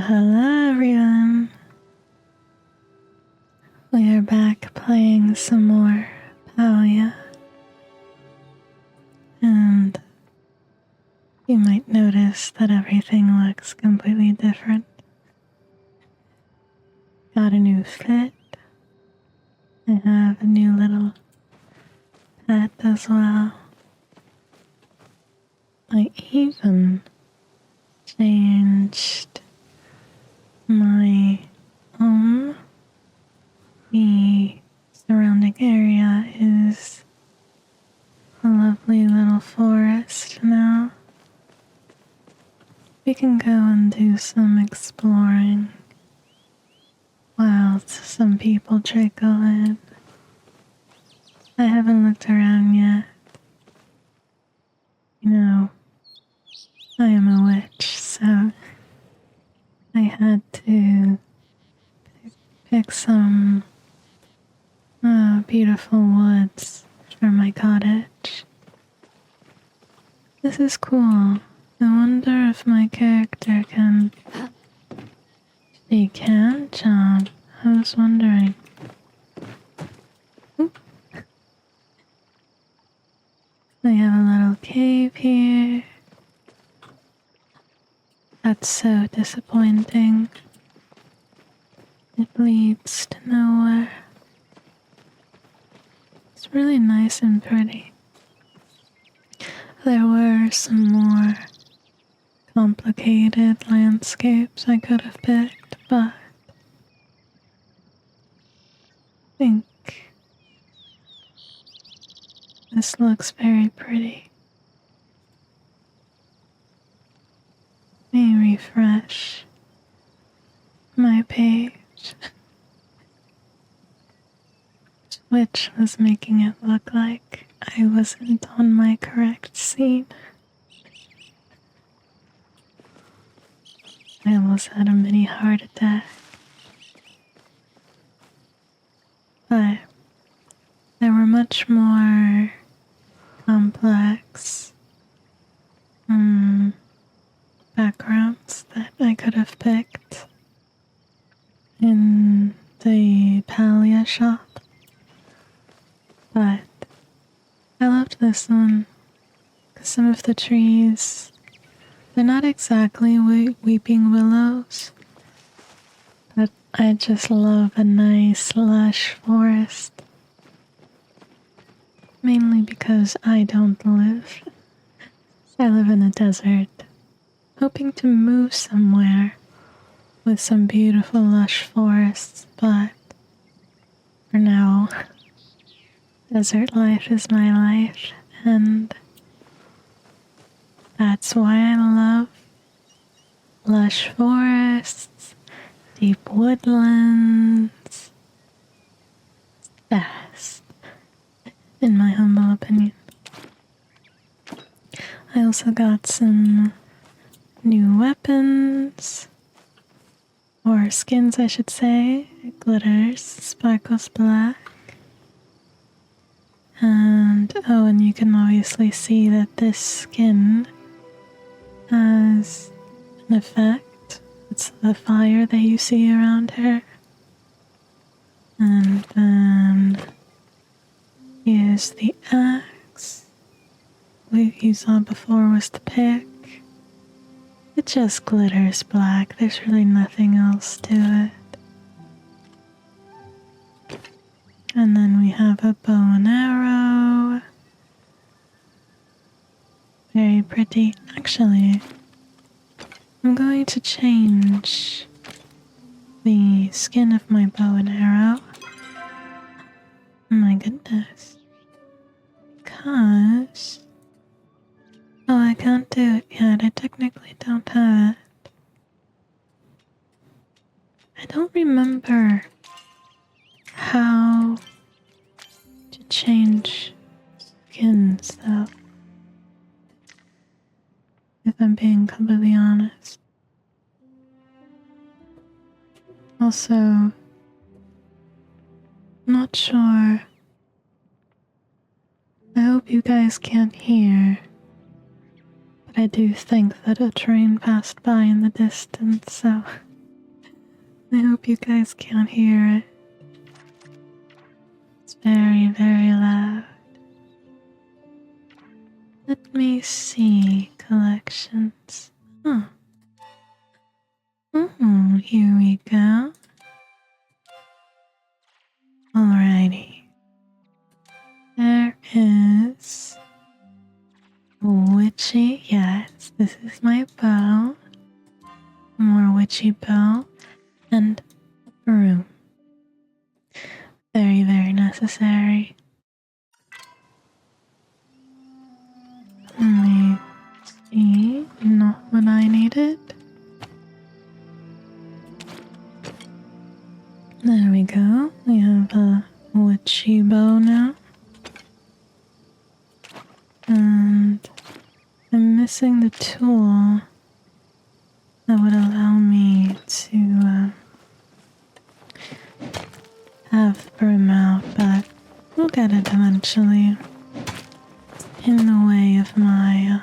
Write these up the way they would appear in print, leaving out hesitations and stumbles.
Hello everyone. We are back playing some more Palia. And you might notice that everything looks completely different. Got a new fit. I have a new little pet as well. I even changed my home. The surrounding area is a lovely little forest now. We can go and do some exploring while some people trickle in. I haven't looked around yet. You know, I am a witch, so I had to pick some beautiful woods for my cottage. This is cool. I wonder if my character can... She can jump. I was wondering. Oop. We have a little cave here. That's so disappointing. It leads to nowhere. It's really nice and pretty. There were some more complicated landscapes I could have picked, but I think this looks very pretty. Let me refresh my page. Which was making it look like I wasn't on my correct scene. I almost had a mini heart attack. But there were much more complex backgrounds that I could have picked in the Palia shop. But I loved this one because some of the trees, they're not exactly weeping willows, but I just love a nice lush forest. Mainly because I don't live. I live in a desert, hoping to move somewhere with some beautiful lush forests, but for now, desert life is my life, and that's why I love lush forests, deep woodlands. It's best, in my humble opinion. I also got some new weapons, or skins I should say. It glitters, sparkles black. And you can obviously see that this skin has an effect. It's the fire that you see around her. And then here's the axe. What you saw before was the pick. It just glitters black. There's really nothing else to it. And then we have a bow and arrow. Very pretty. Actually, I'm going to change the skin of my bow and arrow. Oh my goodness. Because... Oh, I can't do it yet. I technically don't have it. I don't remember how to change skins, though. If I'm being completely honest. Also, not sure. I hope you guys can't hear. But I do think that a train passed by in the distance, so I hope you guys can't hear it. It's very, very loud. Let me see collections. Oh. Oh, here we go. Alrighty. There is witchy, yes, this is my bow. More witchy bow and a broom. Very, very necessary. Let me see, not what I needed. There we go. We have a witchy bow now. And I'm missing the tool that would allow me to have the broom out, but we'll get it eventually. In the way of my...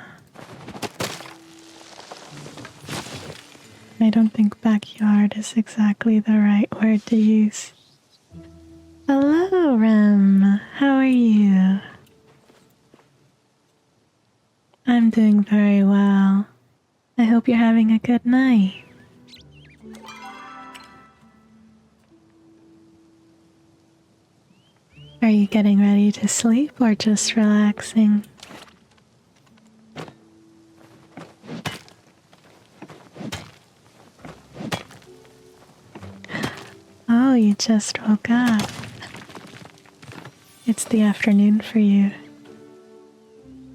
I don't think backyard is exactly the right word to use. Hello, Rem. How are you? I'm doing very well. I hope you're having a good night. Are you getting ready to sleep or just relaxing? Oh, you just woke up. It's the afternoon for you.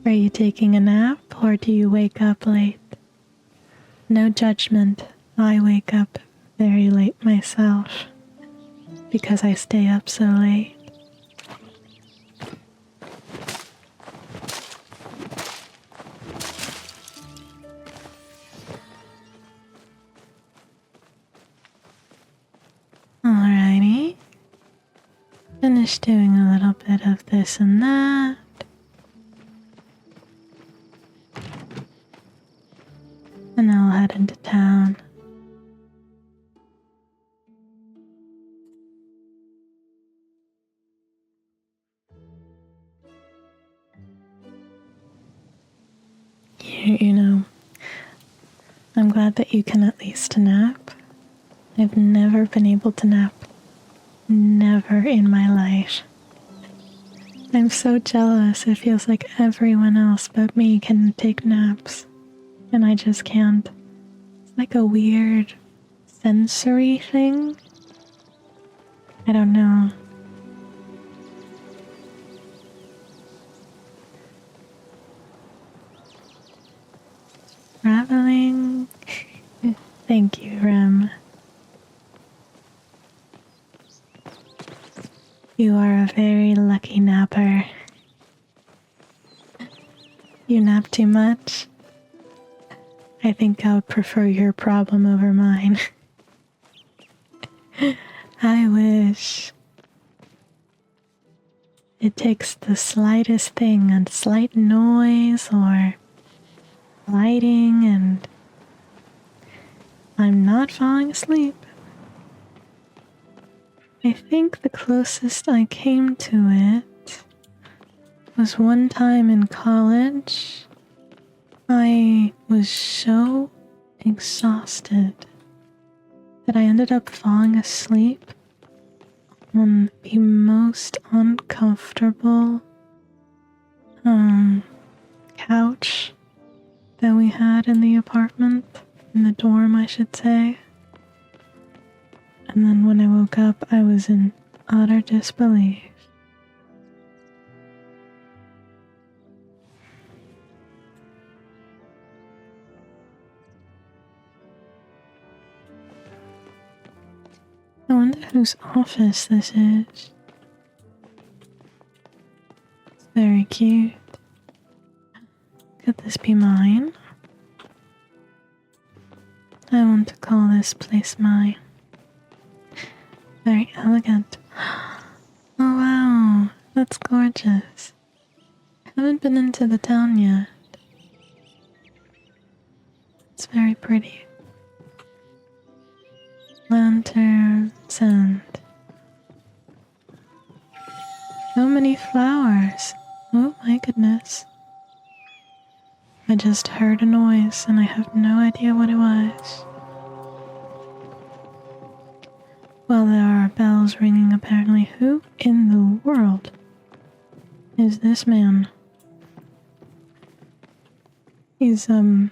Are you taking a nap or do you wake up late? No judgment. I wake up very late myself because I stay up so late. Alrighty. Finished doing a little bit of this and that. And I'll head into town. You know, I'm glad that you can at least nap. I've never been able to nap. Never in my life. I'm so jealous. It feels like everyone else but me can take naps. And I just can't. It's like a weird sensory thing. I don't know. Traveling. Thank you, Rem. You are a very lucky napper. You nap too much? I think I would prefer your problem over mine. I wish. It takes the slightest thing, a slight noise or lighting, and I'm not falling asleep. I think the closest I came to it was one time in college. I was so exhausted that I ended up falling asleep on the most uncomfortable couch that we had in the apartment, in the dorm I should say. And then when I woke up, I was in utter disbelief. I wonder whose office this is. It's very cute. Could this be mine? I want to call this place mine. Very elegant. Oh wow, that's gorgeous. I haven't been into the town yet. It's very pretty. Lantern. lanterns and so many flowers. Oh my goodness. I just heard a noise and I have no idea what it was. Well, there are bells ringing apparently. Who in the world is this man? He's, an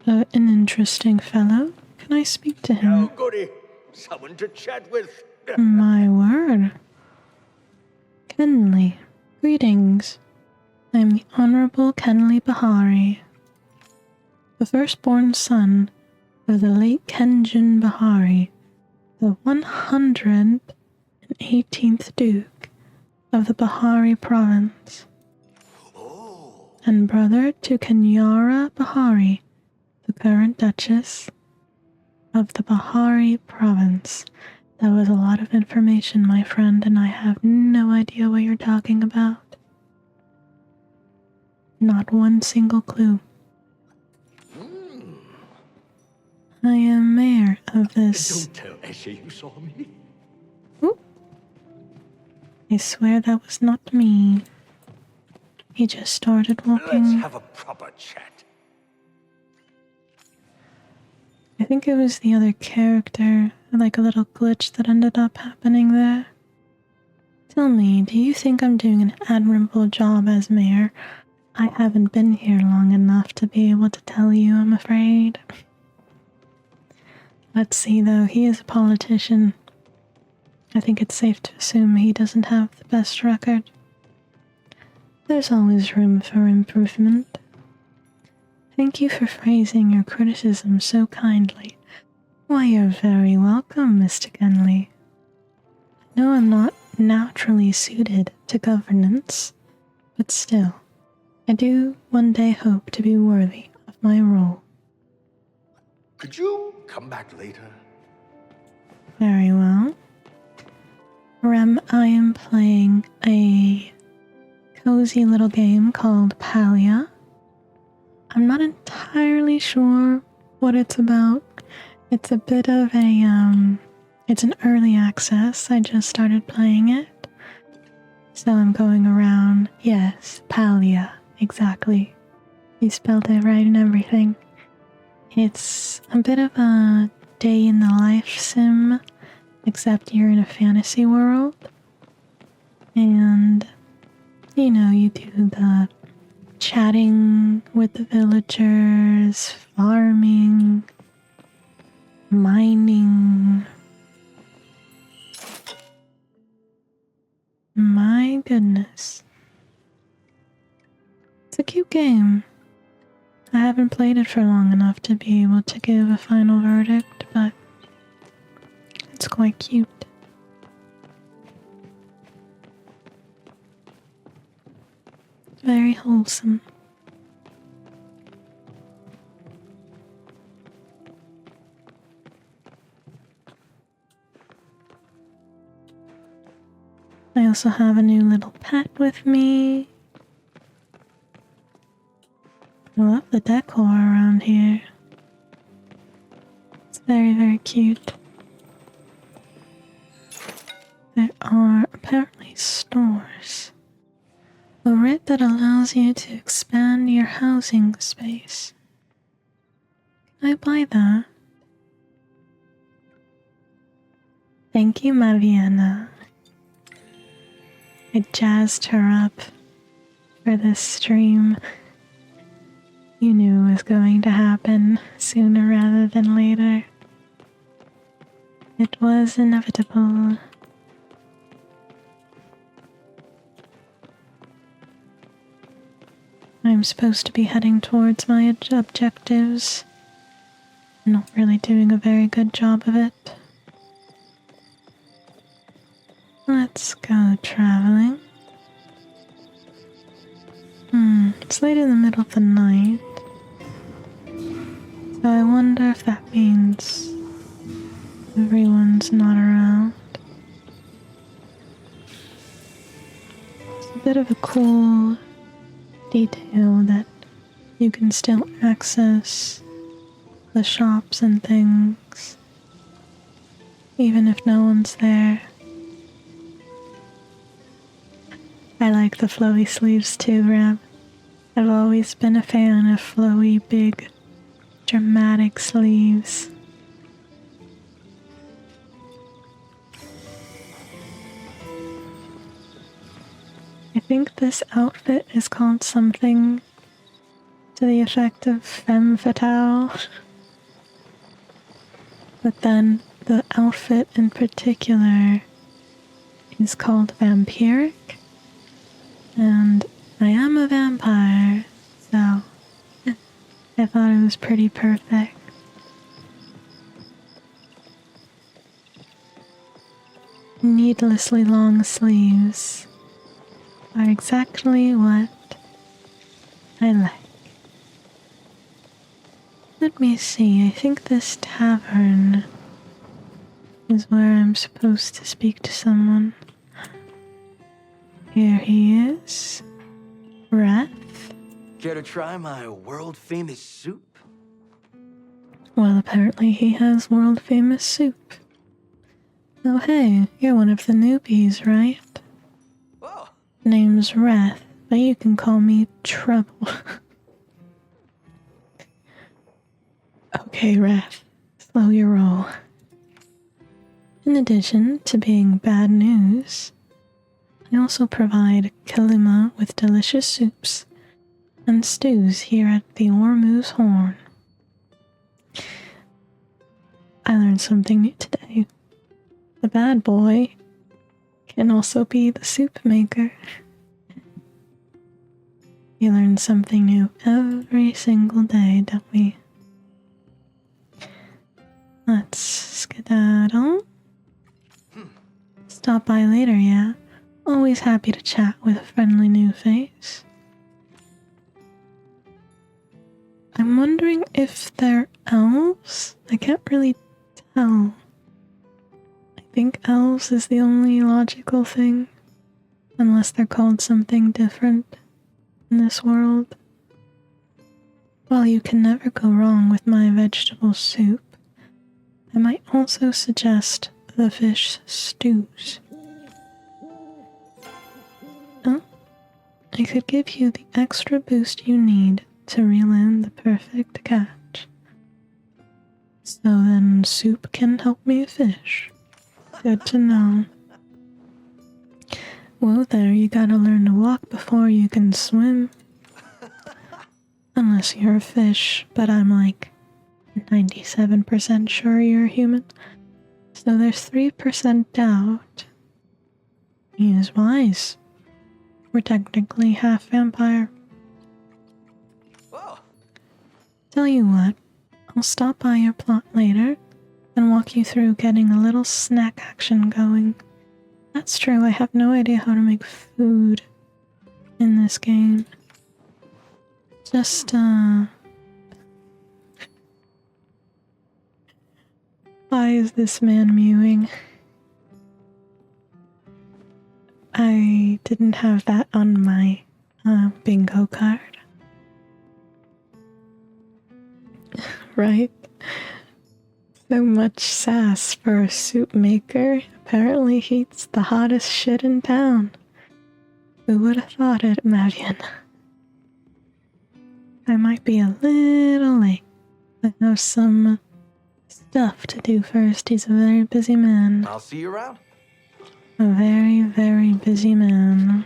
interesting fellow. Can I speak to him? Oh, goody. Someone to chat with. My word. Kenley. Greetings. I am the Honorable Kenley Bahari, the firstborn son of the late Kenjin Bahari, the 118th Duke of the Bahari Province, and brother to Kenyara Bahari, the current Duchess of the Bahari Province. That was a lot of information, my friend, and I have no idea what you're talking about. Not one single clue. I am mayor of this. Don't tell Essie you saw me. Ooh. I swear that was not me. He just started walking. Let's have a proper chat. I think it was the other character, like a little glitch that ended up happening there. Tell me, do you think I'm doing an admirable job as mayor? I haven't been here long enough to be able to tell you, I'm afraid. Let's see though, he is a politician. I think it's safe to assume he doesn't have the best record. There's always room for improvement. Thank you for phrasing your criticism so kindly. Why, you're very welcome, Mr. Kenley. I know I'm not naturally suited to governance, but still, I do one day hope to be worthy of my role. Could you come back later? Very well. Rem, I am playing a cozy little game called Palia. I'm not entirely sure what it's about. It's a bit of a, it's an early access. I just started playing it. So I'm going around. Yes, Palia. Exactly. You spelled it right and everything. It's a bit of a day in the life sim, except you're in a fantasy world. And, you know, you do the chatting with the villagers, farming, mining. My goodness. It's a cute game. I haven't played it for long enough to be able to give a final verdict, but it's quite cute. Very wholesome. I also have a new little pet with me. I love the decor around here. It's very, very cute. There are apparently stores. A writ that allows you to expand your housing space. Can I buy that? Thank you, Maviana. I jazzed her up for this stream. You knew it was going to happen sooner rather than later. It was inevitable. I'm supposed to be heading towards my objectives. I'm not really doing a very good job of it. Let's go traveling. It's late in the middle of the night. So I wonder if that means everyone's not around. It's a bit of a cool detail that you can still access the shops and things, even if no one's there. I like the flowy sleeves too, Reb. I've always been a fan of flowy, big, dramatic sleeves. I think this outfit is called something to the effect of femme fatale. But then the outfit in particular is called vampiric. And I am a vampire, so I thought it was pretty perfect. Needlessly long sleeves are exactly what I like. Let me see, I think this tavern is where I'm supposed to speak to someone. Here he is. Wrath? Care to try my world-famous soup? Well, apparently he has world-famous soup. Oh hey, you're one of the newbies, right? Oh, Name's Wrath, but you can call me Trouble. Okay, Wrath, slow your roll. In addition to being bad news, I also provide Kalima with delicious soups and stews here at the Ormuz Horn. I learned something new today. The bad boy can also be the soup maker. We learn something new every single day, don't we? Let's skedaddle. Stop by later, yeah? Always happy to chat with a friendly new face. I'm wondering if they're elves? I can't really tell. I think elves is the only logical thing, unless they're called something different in this world. While you can never go wrong with my vegetable soup, I might also suggest the fish stews. Oh, I could give you the extra boost you need to reel in the perfect catch. So then soup can help me fish. Good to know. Whoa there, you gotta learn to walk before you can swim. Unless you're a fish, but I'm like 97% sure you're a human. So there's 3% doubt. He is wise. We're technically half vampire. oh, Tell you what, I'll stop by your plot later and walk you through getting a little snack action going. That's true, I have no idea how to make food in this game. Just, why is this man mewing? I didn't have that on my bingo card. Right? So much sass for a soup maker. Apparently he's the hottest shit in town. Who would have thought it, Marion? I might be a little late. I have some stuff to do first. He's a very busy man. I'll see you around. A very, very busy man.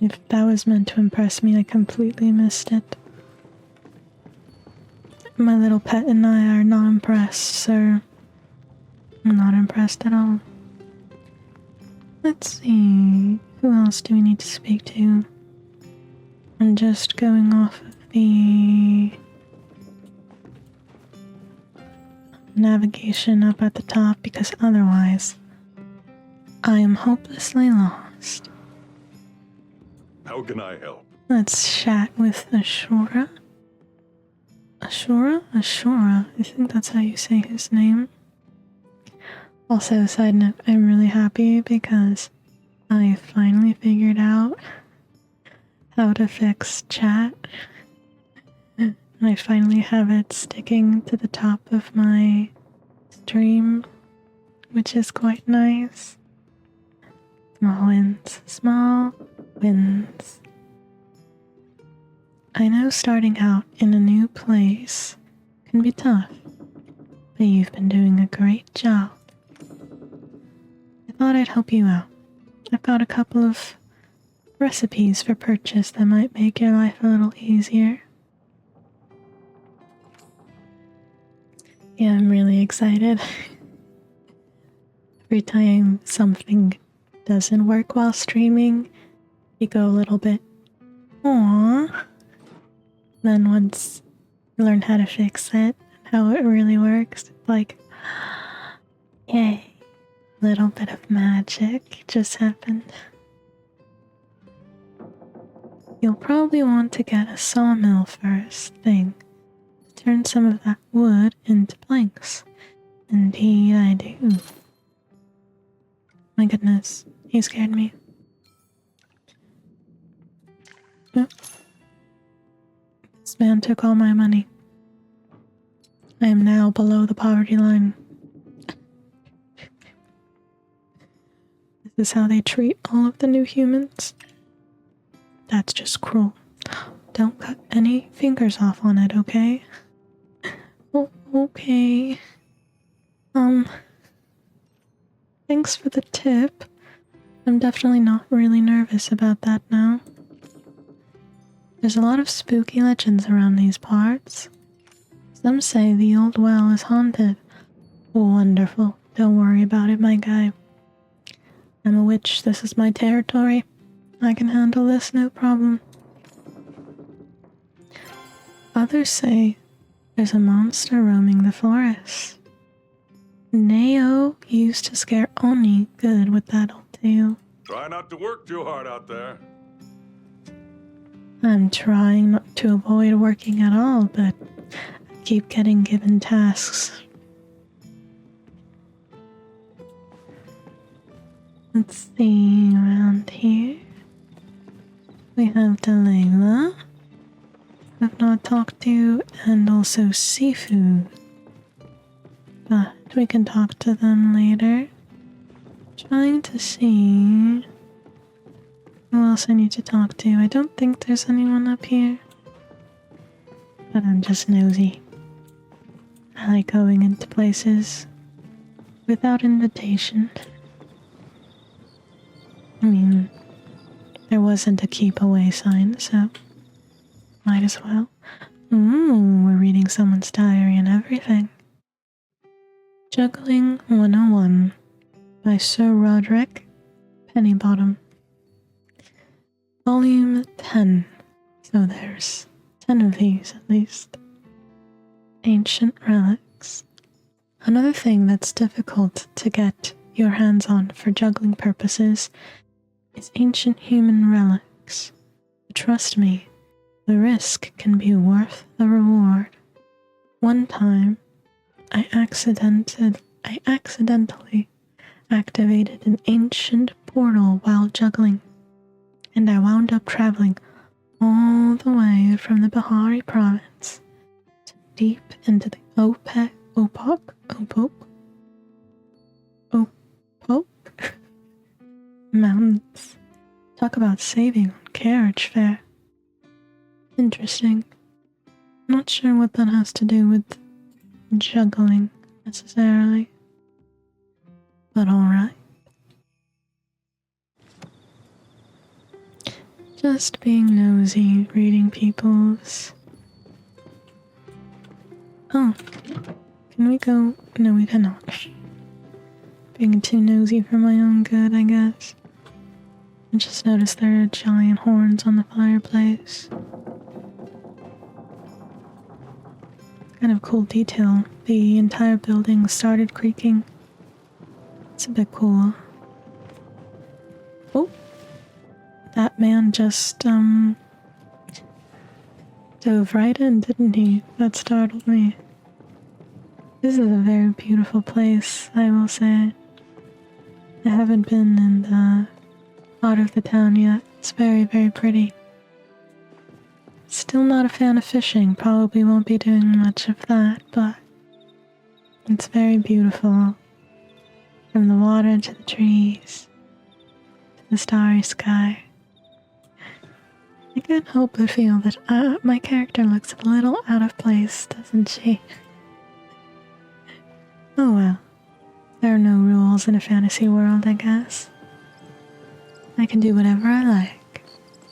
If that was meant to impress me, I completely missed it. My little pet and I are not impressed, sir. I'm not impressed at all. Let's see. Who else do we need to speak to? I'm just going off of the navigation up at the top because otherwise I am hopelessly lost. How can I help? Let's chat with Ashura. Ashura? Ashura. I think that's how you say his name. Also, side note, I'm really happy because I finally figured out how to fix chat. I finally have it sticking to the top of my stream, which is quite nice. Small wins, small wins. I know starting out in a new place can be tough, but you've been doing a great job. I thought I'd help you out. I've got a couple of recipes for purchase that might make your life a little easier. Yeah, I'm really excited. Every time something doesn't work while streaming, you go a little bit, aww. Then once you learn how to fix it and how it really works, it's like, yay, little bit of magic just happened. You'll probably want to get a sawmill first thing. Turn some of that wood into planks. Indeed I do. My goodness, he scared me. Oh. This man took all my money. I am now below the poverty line. This is how they treat all of the new humans? That's just cruel. Don't cut any fingers off on it, okay? Oh, okay. Thanks for the tip. I'm definitely not really nervous about that now. There's a lot of spooky legends around these parts. Some say the old well is haunted. Wonderful. Don't worry about it, my guy. I'm a witch. This is my territory. I can handle this, no problem. Others say there's a monster roaming the forest. Neo used to scare Oni good with that old tale. Try not to work too hard out there. I'm trying not to avoid working at all, but I keep getting given tasks. Let's see around here. We have Delilah, I've not talked to, and also Seafood. But we can talk to them later. Trying to see who else I need to talk to. I don't think there's anyone up here. But I'm just nosy. I like going into places without invitation. I mean, there wasn't a keep away sign, so might as well. Ooh, we're reading someone's diary and everything. Juggling 101 by Sir Roderick Pennybottom. Volume 10. So there's 10 of these at least. Ancient relics. Another thing that's difficult to get your hands on for juggling purposes is ancient human relics. But trust me, the risk can be worth the reward. One time, I accidentally activated an ancient portal while juggling, and I wound up traveling all the way from the Bahari province to deep into the Opok mountains. Talk about saving on carriage fare. Interesting. Not sure what that has to do with juggling necessarily, but alright. Just being nosy, reading people's... Oh, can we go? No, we cannot. Being too nosy for my own good, I guess. I just noticed there are giant horns on the fireplace. Kind of cool detail. The entire building started creaking. It's a bit cool. Oh! That man just, dove right in, didn't he? That startled me. This is a very beautiful place, I will say. I haven't been in the heart of the town yet. It's very, very pretty. Still not a fan of fishing, probably won't be doing much of that, but it's very beautiful. From the water to the trees, to the starry sky. I can't help but feel that my character looks a little out of place, doesn't she? Oh well. There are no rules in a fantasy world, I guess. I can do whatever I like,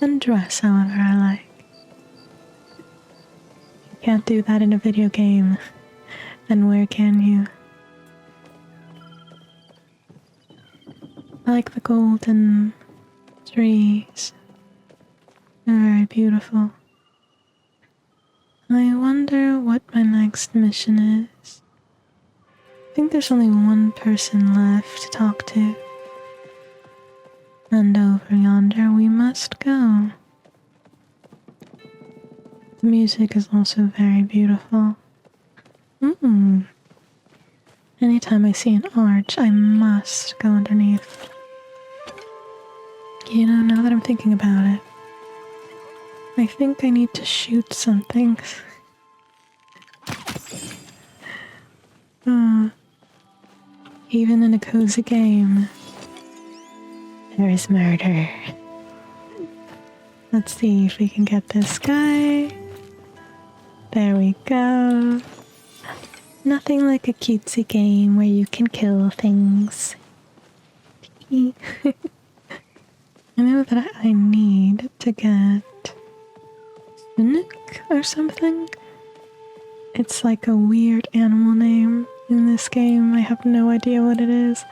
and dress however I like. You can't do that in a video game, and where can you? I like the golden trees. They're very beautiful. I wonder what my next mission is. I think there's only one person left to talk to. And over yonder we must go. The music is also very beautiful. Anytime I see an arch, I must go underneath. You know, now that I'm thinking about it, I think I need to shoot something. Even in a cozy game, there is murder. Let's see if we can get this guy. There we go. Nothing like a cutesy game where you can kill things. I know that I need to get Snook or something. It's like a weird animal name in this game. I have no idea what it is.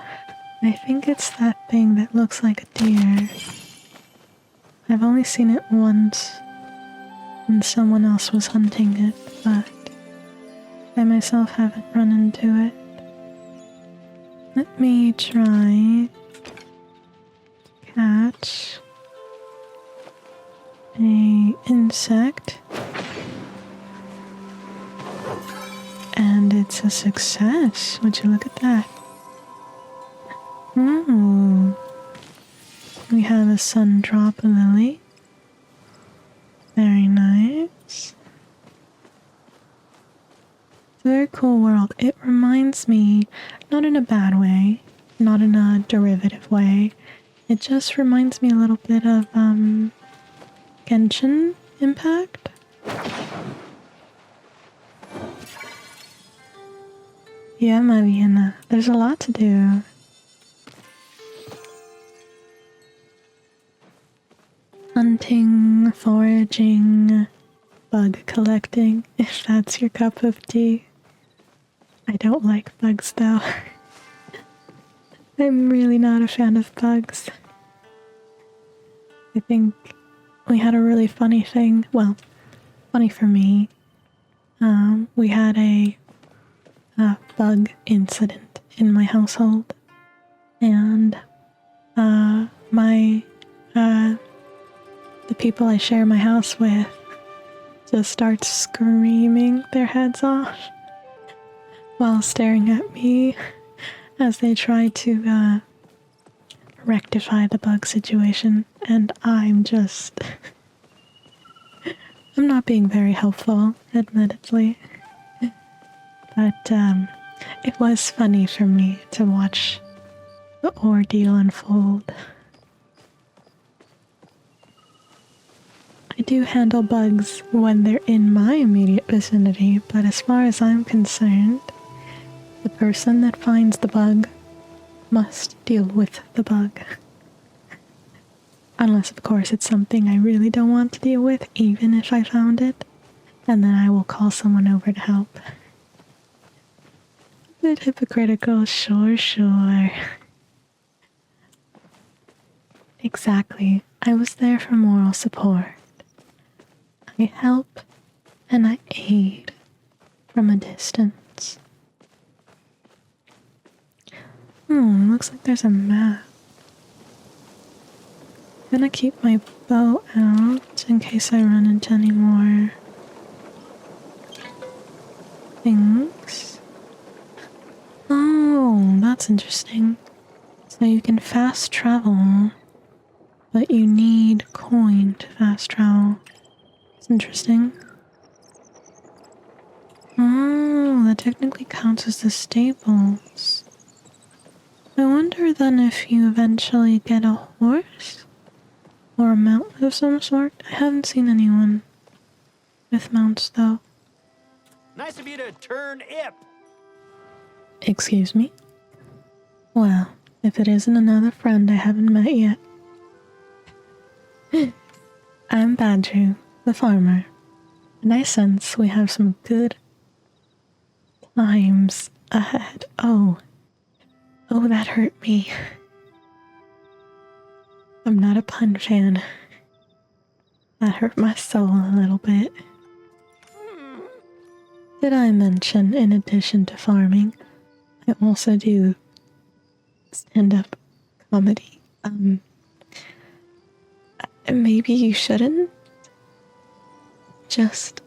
I think it's that thing that looks like a deer. I've only seen it once when someone else was hunting it, but I myself haven't run into it. Let me try to catch a insect. And it's a success. Would you look at that? Ooh. We have a sundrop lily. Very nice. It's a very cool world. It reminds me, not in a bad way, not in a derivative way. It just reminds me a little bit of Genshin Impact. Yeah, Mariana, there's a lot to do. Hunting, foraging, bug collecting, if that's your cup of tea. I don't like bugs though. I'm really not a fan of bugs. I think we had a really funny thing. Well, funny for me. We had a bug incident in my household, and the people I share my house with just start screaming their heads off while staring at me as they try to rectify the bug situation, and I'm just I'm not being very helpful, admittedly. But it was funny for me to watch the ordeal unfold. I do handle bugs when they're in my immediate vicinity, but as far as I'm concerned, the person that finds the bug must deal with the bug. Unless, of course, it's something I really don't want to deal with, even if I found it, and then I will call someone over to help. A bit hypocritical, sure. Exactly. I was there for moral support. I help and I aid from a distance. Looks like there's a map. I'm gonna keep my bow out in case I run into any more things. Oh, that's interesting. So you can fast travel, but you need coin to fast travel. It's interesting. Oh, that technically counts as the stables. I wonder then if you eventually get a horse? Or a mount of some sort? I haven't seen anyone with mounts though. Nice of you to turn ip. Excuse me? Well, if it isn't another friend I haven't met yet. I'm Badru, the farmer, and I sense we have some good times ahead. Oh, that hurt me. I'm not a pun fan. That hurt my soul a little bit. Did I mention, in addition to farming, I also do stand-up comedy? Maybe you shouldn't? Just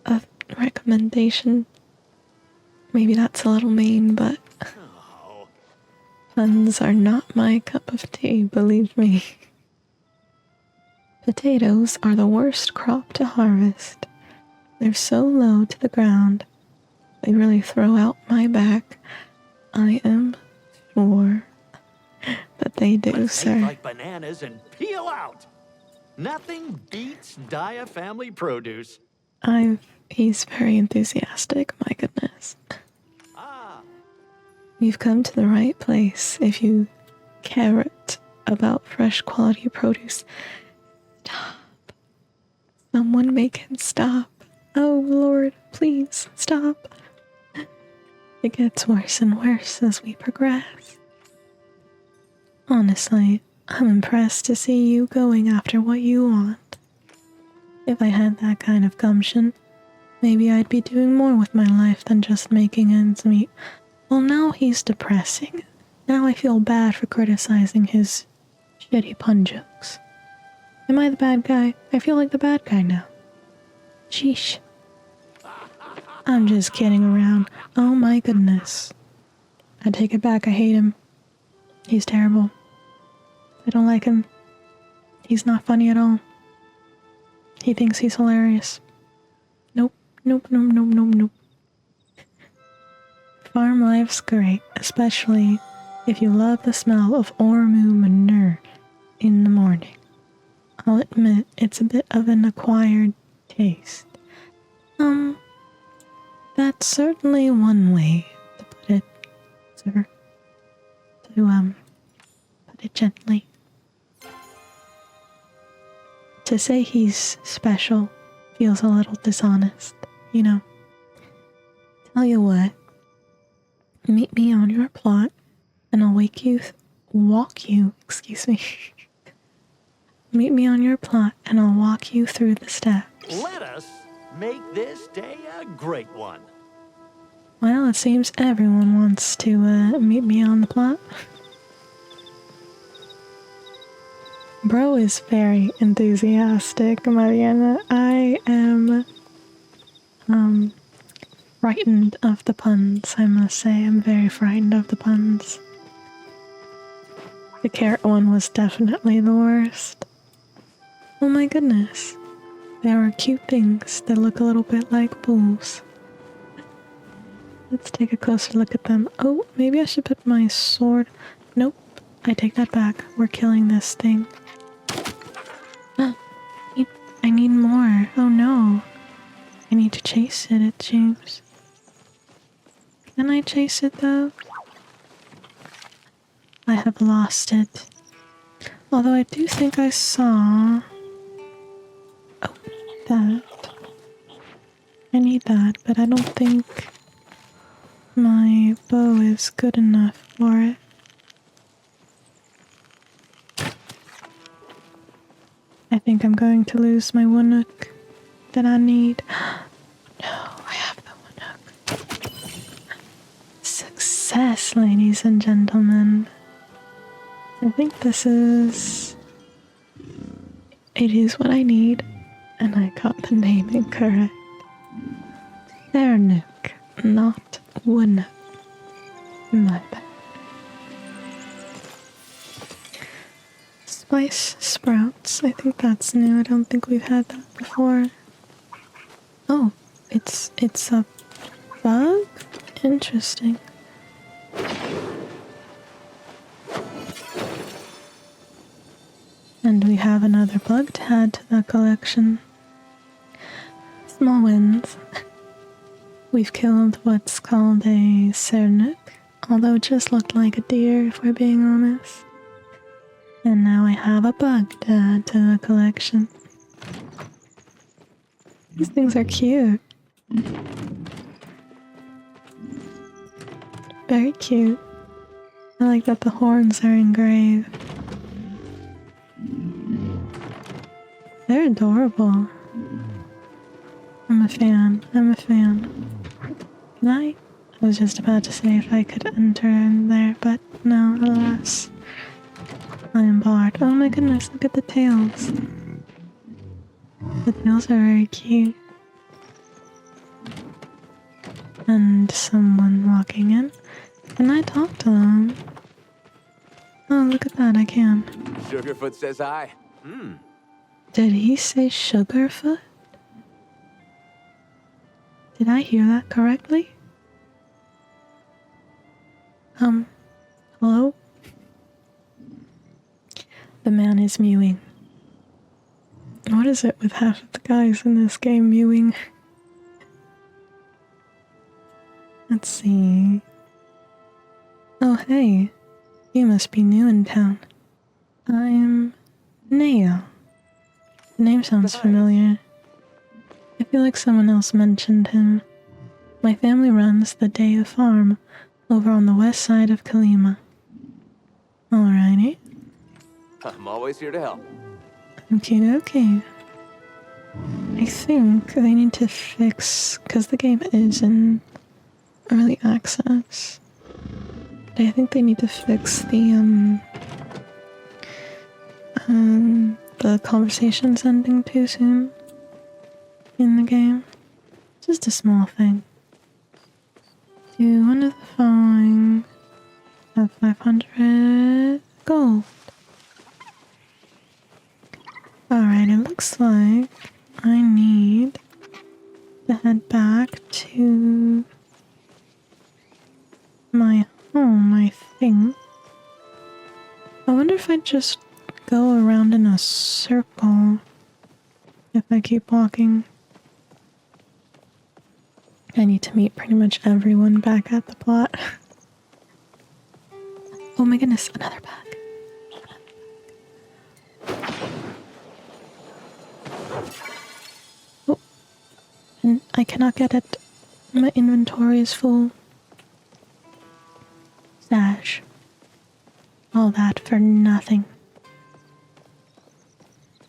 a recommendation. Maybe that's a little mean, but puns are not my cup of tea, believe me. Potatoes are the worst crop to harvest. They're so low to the ground, they really throw out my back. I am sure that they do, Let's sir. take like bananas and peel out. Nothing beats Dia family produce. He's very enthusiastic, my goodness. Ah, You've come to the right place if you care about fresh quality produce. Stop. Someone make him stop. Oh Lord, please stop. It gets worse and worse as we progress. Honestly, I'm impressed to see you going after what you want. If I had that kind of gumption, maybe I'd be doing more with my life than just making ends meet. Well, now he's depressing. Now I feel bad for criticizing his shitty pun jokes. Am I the bad guy? I feel like the bad guy now. Sheesh. I'm just kidding around. Oh my goodness. I take it back, I hate him. He's terrible. I don't like him. He's not funny at all. He thinks he's hilarious. Nope. Farm life's great, especially if you love the smell of Ormu manure in the morning. I'll admit it's a bit of an acquired taste. That's certainly one way to put it, sir. To, put it gently. To say he's special feels a little dishonest, you know. Tell you what, meet me on your plot, and I'll Meet me on your plot, and I'll walk you through the steps. let us make this day a great one. Well, it seems everyone wants to meet me on the plot. Bro is very enthusiastic, Mariana. I am frightened of the puns, I must say. I'm very frightened of the puns. The carrot one was definitely the worst. Oh my goodness. There are cute things that look a little bit like bulls. Let's take a closer look at them. Oh, maybe I should put my sword. Nope, I take that back. We're killing this thing. I need more. Oh no. I need to chase it, it seems. Can I chase it though? I have lost it. Although I do think I saw... Oh, that. I need that, but I don't think my bow is good enough for it. I think I'm going to lose my one hook that I need. No, I have the one hook. Success, ladies and gentlemen. I think this is... It is what I need, and I got the name incorrect. Thernuk, not Woonuk. My bad. Spice sprouts. I think that's new. I don't think we've had that before. Oh, it's a bug? Interesting. And we have another bug to add to the collection. Small wins. We've killed what's called a Cernuk, although it just looked like a deer if we're being honest. And now I have a bug to add to the collection. These things are cute. Very cute. I like that the horns are engraved. They're adorable. I'm a fan. I'm a fan. Can I? I was just about to say if I could enter in there, but no, alas. I am barred. Oh my goodness, look at the tails. The tails are very cute. And someone walking in. Can I talk to them? Oh, look at that, I can. Sugarfoot says hi. Did he say Sugarfoot? Did I hear that correctly? Hello? The man is mewing. What is it with half of the guys in this game mewing? Let's see. Oh, hey. You must be new in town. I'm Neo. The name sounds familiar. I feel like someone else mentioned him. My family runs the Daya farm over on the west side of Kalima. Alrighty. I'm always here to help. Okie dokie. I think they need to fix, because the game is in early access. I think they need to fix the conversations ending too soon in the game. Just a small thing. Do one of the following. Have 500 gold. Alright, it looks like I need to head back to my home, I think. I wonder if I just go around in a circle if I keep walking. I need to meet pretty much everyone back at the plot. Oh my goodness, another bag. Oh, and I cannot get it. My inventory is full. Sash. All that for nothing.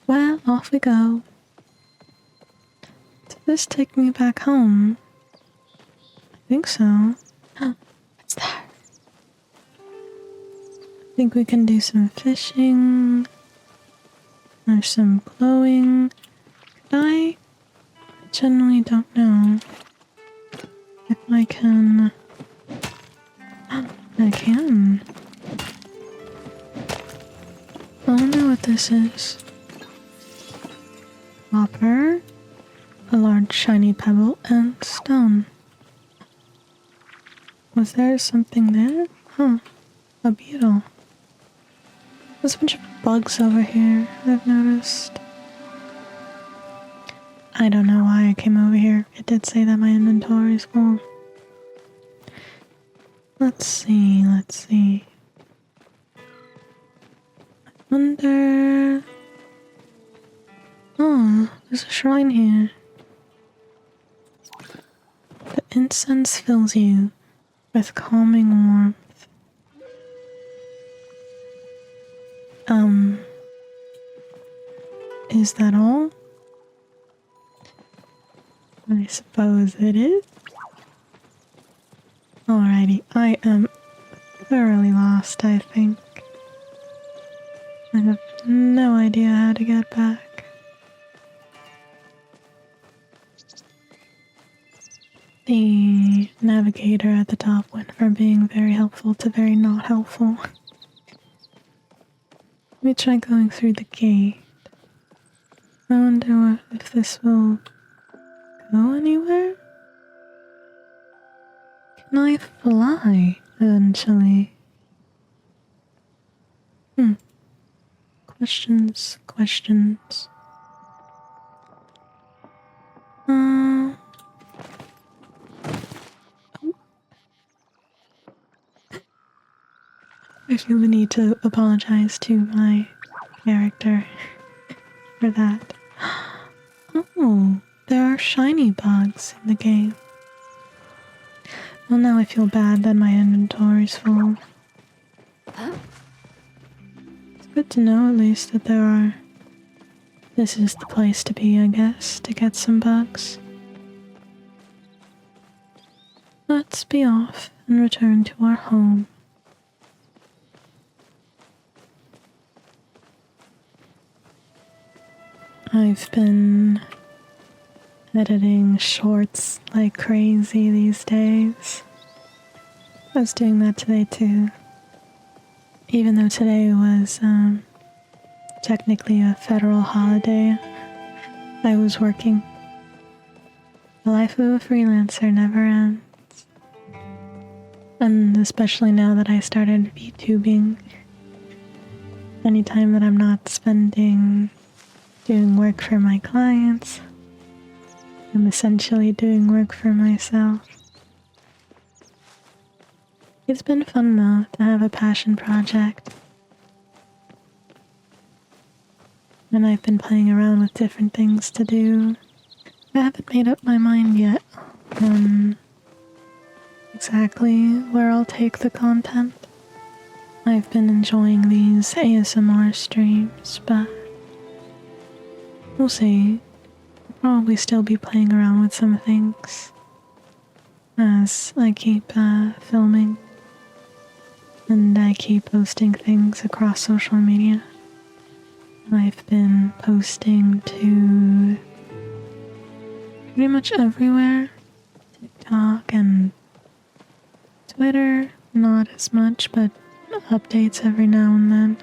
Well, off we go. Does this take me back home? I think so. What's that? I think we can do some fishing. There's some glowing. Could I generally don't know if I can. I can. I wonder what this is. Copper, a large shiny pebble, and stone. Was there something there? Huh. A beetle. There's a bunch of bugs over here, I've noticed. I don't know why I came over here. It did say that my inventory is full. Let's see, let's see. I wonder... Oh, there's a shrine here. The incense fills you with calming warmth. Is that all? I suppose it is. Alrighty, I am thoroughly lost, I think. I have no idea how to get back. The navigator at the top went from being very helpful to very not helpful. Let me try going through the gate. I wonder if this will go anywhere? Can I fly eventually? Questions, questions. Oh. I feel the need to apologize to my character for that. Oh, there are shiny bugs in the game. Well, now I feel bad that my inventory's full. It's good to know at least that there are. This is the place to be, I guess, to get some bugs. Let's be off and return to our home. I've been editing shorts like crazy these days. I was doing that today too. Even though today was technically a federal holiday, I was working. The life of a freelancer never ends. And especially now that I started VTubing, anytime that I'm not spending doing work for my clients, I'm essentially doing work for myself. It's been fun though to have a passion project. And I've been playing around with different things to do. I haven't made up my mind yet on exactly where I'll take the content. I've been enjoying these ASMR streams, but we'll see. I'll probably still be playing around with some things as I keep filming and I keep posting things across social media. I've been posting to pretty much everywhere. TikTok and Twitter, not as much, but updates every now and then.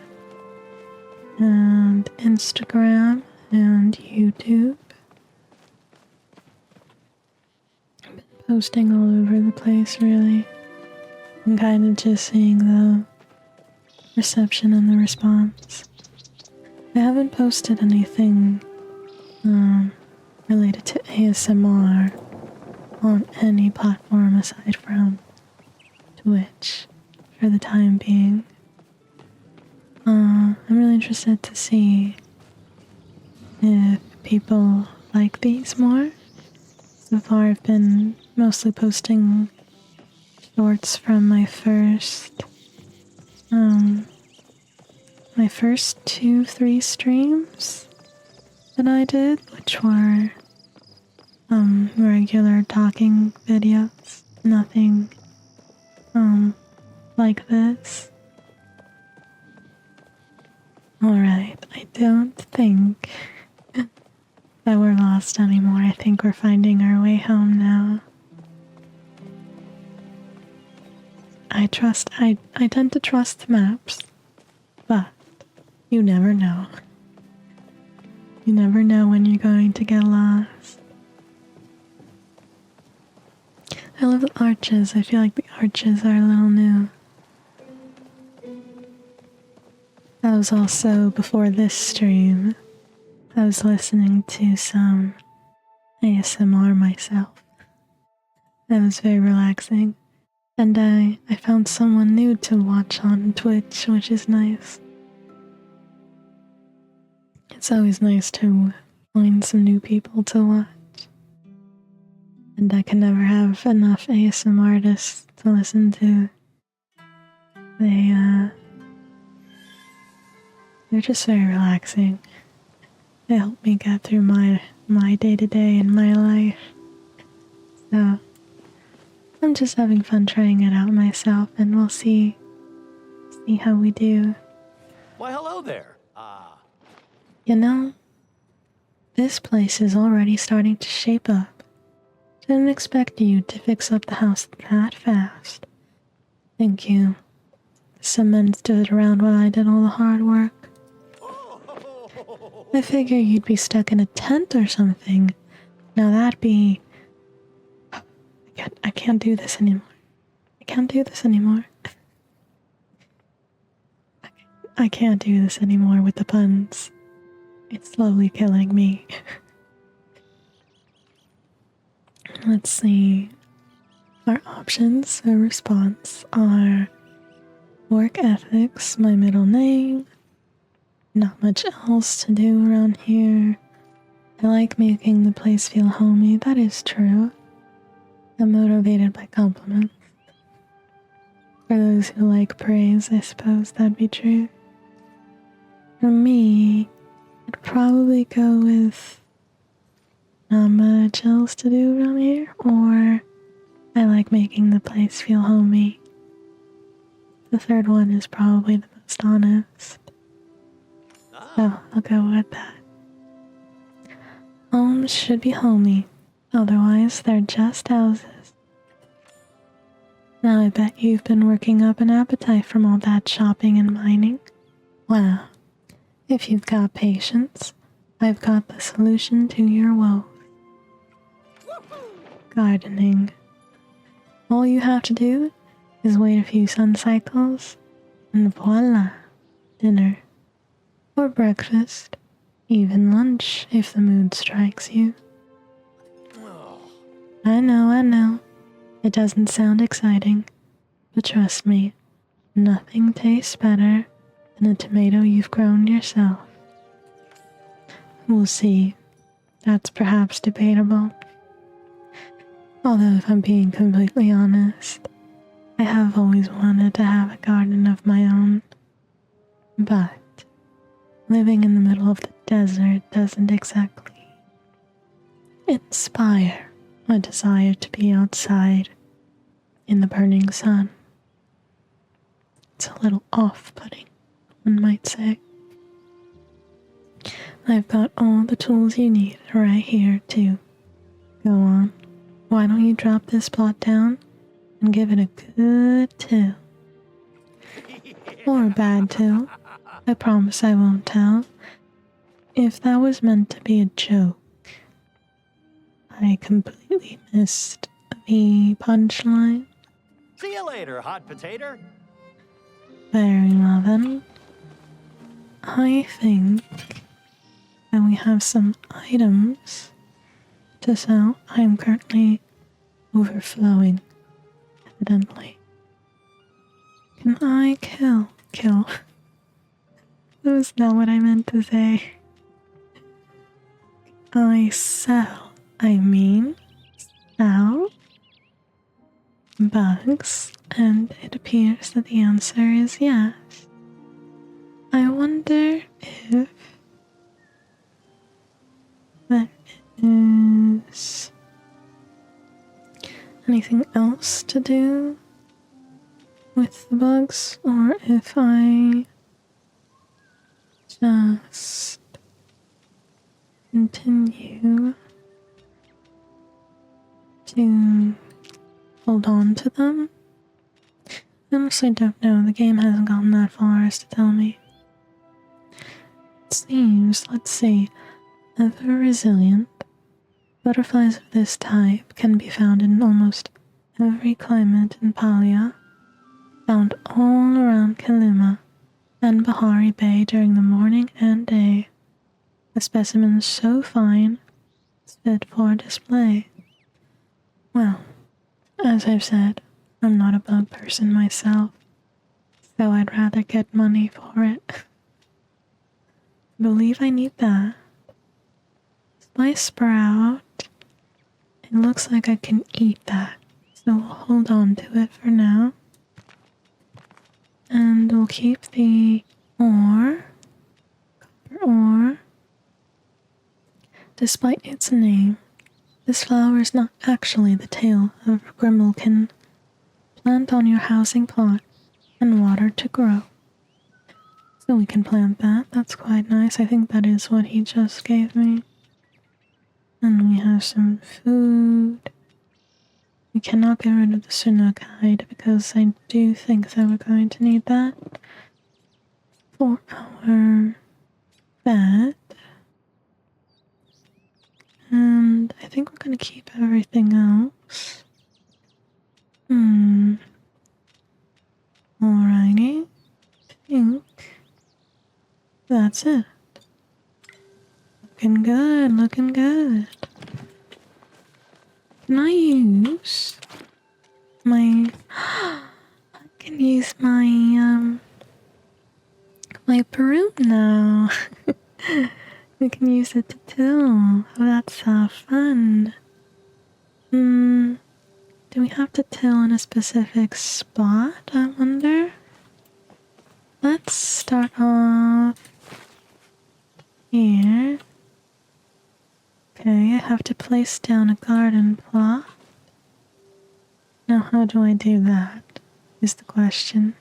And Instagram and YouTube. I've been posting all over the place, really. I'm kind of just seeing the reception and the response. I haven't posted anything related to ASMR on any platform aside from Twitch for the time being. I'm really interested to see if people like these more. So far I've been mostly posting shorts from my first 2-3 streams that I did, which were regular talking videos. Nothing like this. Alright, I don't think that we're lost anymore. I think we're finding our way home now. I tend to trust maps, but you never know. You never know when you're going to get lost. I love the arches. I feel like the arches are a little new. That was also before this stream. I was listening to some ASMR myself. That was very relaxing. And I found someone new to watch on Twitch, which is nice. It's always nice to find some new people to watch. And I can never have enough ASMR artists to listen to. They're just very relaxing. They help me get through my day-to-day in my life. So I'm just having fun trying it out myself, and we'll see how we do. Why, hello there. You know, this place is already starting to shape up. Didn't expect you to fix up the house that fast. Thank you. The cement stood around while I did all the hard work. I figure you'd be stuck in a tent or something, Now that'd be... I can't do this anymore. I can't do this anymore. I can't do this anymore with the puns. It's slowly killing me. Let's see. Our options for response are work ethics, my middle name, not much else to do around here. I like making the place feel homey, that is true. I'm motivated by compliments. For those who like praise, I suppose that'd be true. For me, I'd probably go with not much else to do around here, or I like making the place feel homey. The third one is probably the most honest. So I'll go with that. Homes should be homey, otherwise they're just houses. Now I bet you've been working up an appetite from all that shopping and mining. Well, if you've got patience, I've got the solution to your woes. Gardening. All you have to do is wait a few sun cycles, and voila, dinner. Or breakfast, even lunch if the mood strikes you. I know. It doesn't sound exciting, but trust me, nothing tastes better than a tomato you've grown yourself. We'll see. That's perhaps debatable. Although if I'm being completely honest, I have always wanted to have a garden of my own. But living in the middle of the desert doesn't exactly inspire a desire to be outside in the burning sun. It's a little off-putting, one might say. I've got all the tools you need right here, too. Go on. Why don't you drop this plot down and give it a good till? Or a bad till. I promise I won't tell. If that was meant to be a joke, I completely missed the punchline. See you later, hot potato. Very well then. I think that we have some items to sell. I am currently overflowing, evidently. Can I kill? That was not what I meant to say. Sell bugs, and it appears that the answer is yes. I wonder if there is anything else to do with the bugs, or if I just continue to hold on to them. I honestly don't know. The game hasn't gotten that far as to tell me. It seems, let's see, ever resilient. Butterflies of this type can be found in almost every climate in Palia, found all around Kalima and Bahari Bay during the morning and day. A specimen so fine, it's fit for display. Well, as I've said, I'm not a bug person myself, so I'd rather get money for it. I believe I need that. Spice sprout. It looks like I can eat that, so we'll hold on to it for now. And we'll keep the ore, copper ore. Despite its name, this flower is not actually the tail of Grimalkin. Plant on your housing plot and water to grow. So we can plant that. That's quite nice. I think that is what he just gave me. And we have some food. We cannot get rid of the Sunook hide because I do think that we're going to need that for our bed. And I think we're gonna keep everything else. Alrighty. I think that's it. Looking good, looking good. Can I use my... I can use my broom now. We can use it to till. Oh, that's so fun. Do we have to till in a specific spot, I wonder? Let's start off here. Okay, I have to place down a garden plot. Now how do I do that, is the question.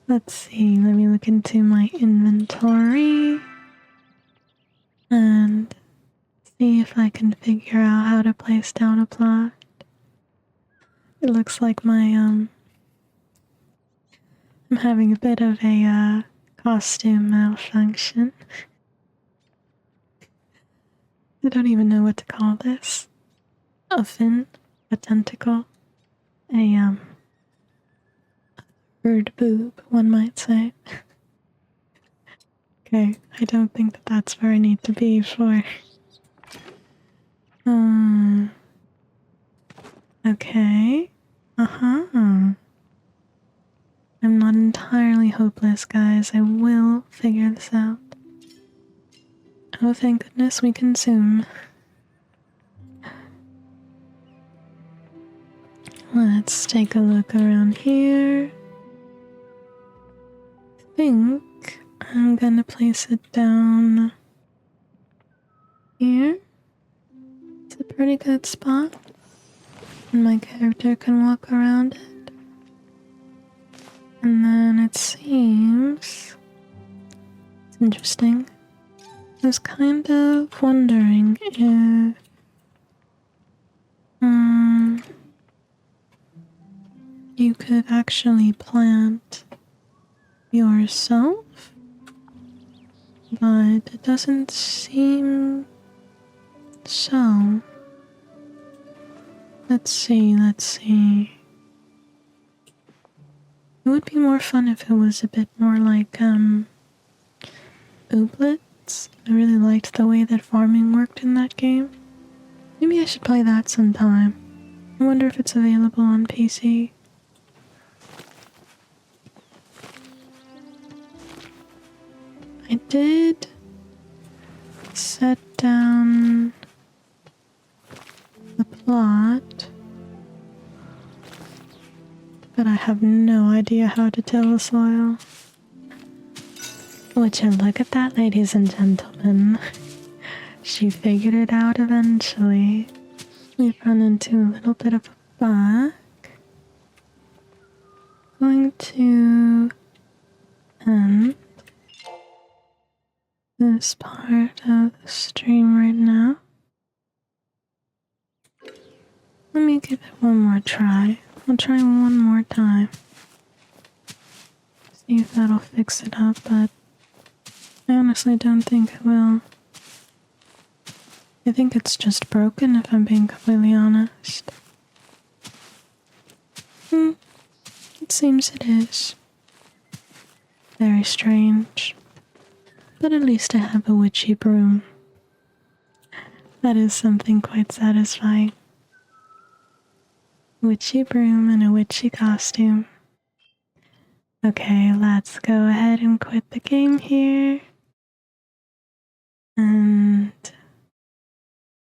Let's see, let me look into my inventory and see if I can figure out how to place down a plot. It looks like I'm having a bit of a costume malfunction. I don't even know what to call this. A fin, a tentacle, a bird boob, one might say. Okay, I don't think that that's where I need to be for... Okay. I'm not entirely hopeless, guys. I will figure this out. Oh, thank goodness we can zoom. Let's take a look around here. I think I'm gonna place it down here. It's a pretty good spot. And my character can walk around it. And then it seems... It's interesting. I was kind of wondering if... you could actually plant yourself, but it doesn't seem so. Let's see. It would be more fun if it was a bit more like, Ooblets. I really liked the way that farming worked in that game. Maybe I should play that sometime. I wonder if it's available on PC. I did set down the plot, but I have no idea how to till the soil. Would you look at that, ladies and gentlemen? She figured it out eventually. We've run into a little bit of a bug. Going to end this part of the stream right now. Let me give it one more try. I'll try one more time. See if that'll fix it up, but I honestly don't think it will. I think it's just broken, if I'm being completely honest. It seems it is. Very strange. But at least I have a witchy broom. That is something quite satisfying. Witchy broom and a witchy costume. Okay, let's go ahead and quit the game here. And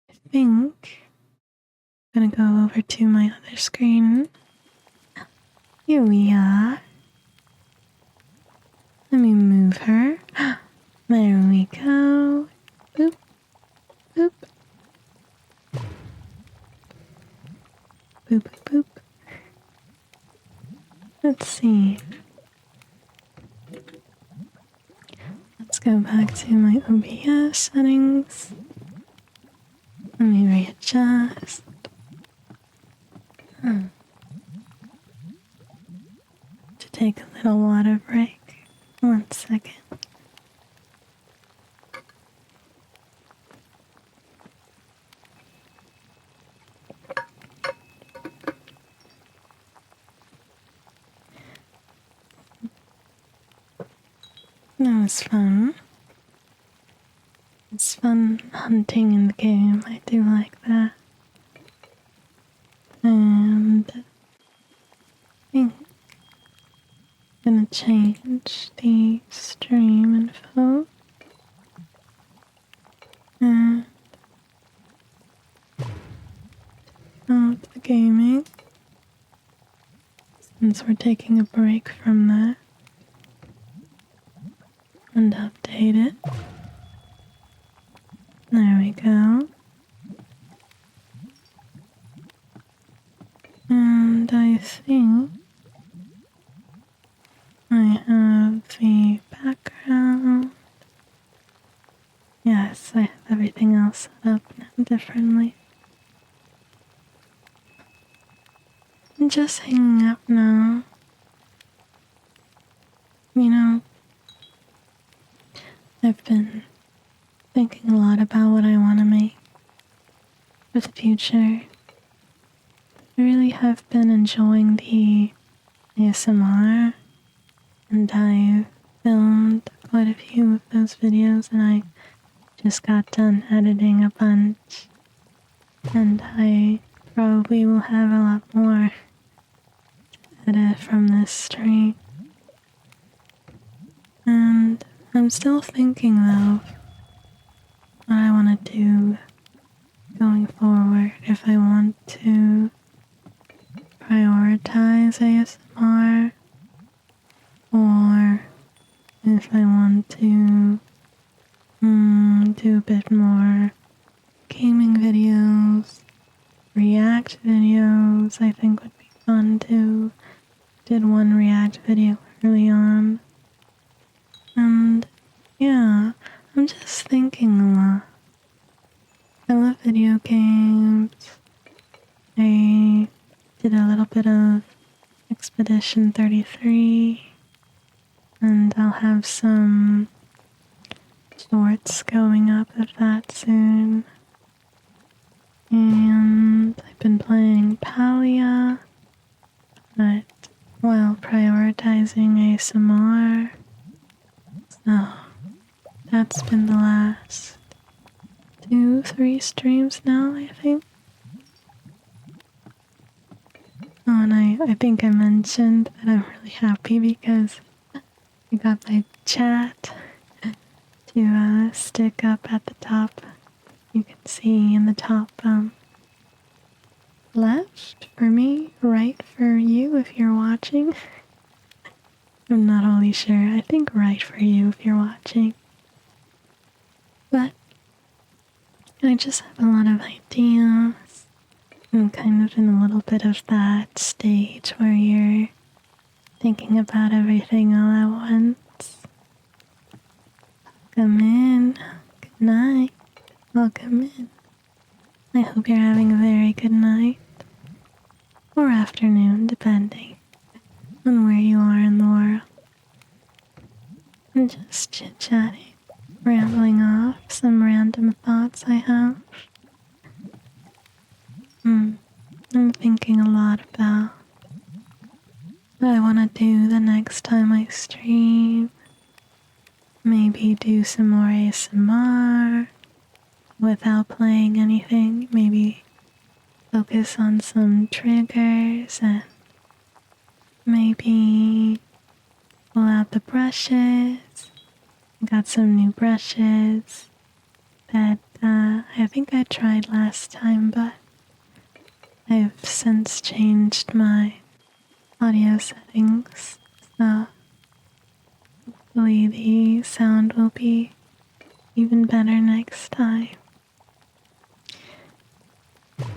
I think I'm gonna go over to my other screen. Here we are. Let me move her. There we go. Boop, boop. Boop, boop, boop. Let's see. Let's go back to my OBS settings. Let me readjust. To take a little water break. 1 second. That was fun. It's fun hunting in the game. I do like that. And I think I'm gonna change the stream info. And out the gaming. Since we're taking a break from that. And update it. There we go. And I think I have the background. Yes, I have everything else set up now differently. I'm just hanging out now. You know, I've been thinking a lot about what I want to make for the future. I really have been enjoying the ASMR, and I filmed quite a few of those videos, and I just got done editing a bunch, and I probably will have a lot more to edit from this stream. And I'm still thinking though what I want to do going forward, if I want to prioritize ASMR or if I want to do a bit more gaming videos, react videos. I think would be fun too. Did one react video early on. And yeah, I'm just thinking a lot. I love video games. I did a little bit of Expedition 33, and I'll have some shorts going up of that soon. And I've been playing Palia, but while prioritizing ASMR. So that's been the last 2-3 streams now, I think. Oh, and I think I mentioned that I'm really happy because I got my chat to stick up at the top. You can see in the top left for me, right for you if you're watching. I'm not wholly sure. I think right for you if you're watching. But I just have a lot of ideas. I'm kind of in a little bit of that stage where you're thinking about everything all at once. Come in. Good night. Welcome in. I hope you're having a very good night. Or afternoon, depending on where you are in the world. I'm just chit-chatting, rambling off some random thoughts I have. I'm thinking a lot about what I want to do the next time I stream. Maybe do some more ASMR without playing anything. Maybe focus on some triggers and maybe pull out the brushes. I got some new brushes that I think I tried last time, but I've since changed my audio settings, so hopefully the sound will be even better next time.